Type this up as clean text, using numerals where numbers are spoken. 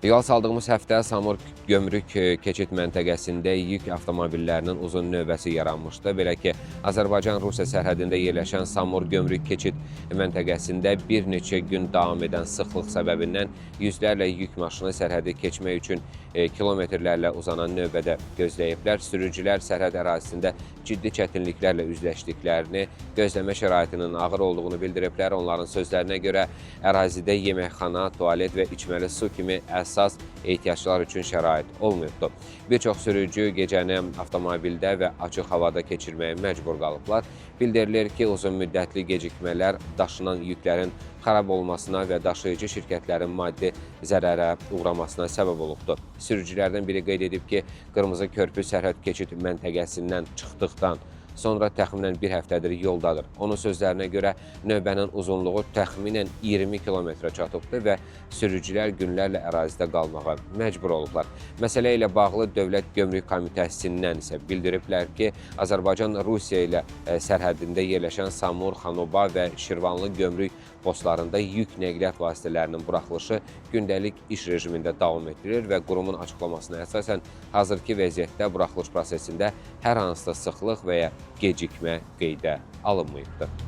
Yol saldığımız həftə Samur Gömrük keçid məntəqəsində yük avtomobillərinin uzun növbəsi yaranmışdı. Belə ki, Azərbaycan-Rusiya sərhədində yerləşən Samur Gömrük keçid məntəqəsində bir neçə gün davam edən sıxlıq səbəbindən yüzlərlə yük maşını sərhədi keçmək üçün kilometrlərlə uzanan növbədə gözləyiblər. Sürücülər sərhəd ərazisində ciddi çətinliklərlə üzləşdiklərini, gözləmə şəraitinin ağır olduğunu bildiriblər. Onların sözlərinə görə ərazidə yeməkxana, tualet və içməli su kimi əsas ehtiyaclar üçün şərait olmayıbdır. Bir çox sürücü gecəni avtomobildə və açıq havada keçirməyə məcbur qalıblar. Bildirilir ki, uzun müddətli gecikmələr daşınan yüklərin xarab olmasına və daşıyıcı şirkətlərin maddi zərərə uğramasına səbəb olubdur. Sürücülərdən biri qeyd edib ki, Qırmızı Körpü sərhəd keçid məntəqəsindən çıxdıqdan sonra təxminən bir həftədir yoldadır. Onun sözlərinə görə növbənin uzunluğu təxminən 20 kilometrə çatıbdır və sürücülər günlərlə ərazidə qalmağa məcbur olublar. Məsələ ilə bağlı Dövlət Gömrük Komitəsindən isə bildiriblər ki, Azərbaycan-Rusiya ilə sərhədində yerləşən Samur, Xanoba və Şirvanlı gömrük postlarında yük nəqliyyat vasitələrinin buraxılışı gündəlik iş rejimində davam etdirilir və qurumun açıqlamasına əsasən hazırki vəziyyətdə buraxılış prosesində hər hansısa sıxlıq və ya gecikmə qeydə alınmayıbdır.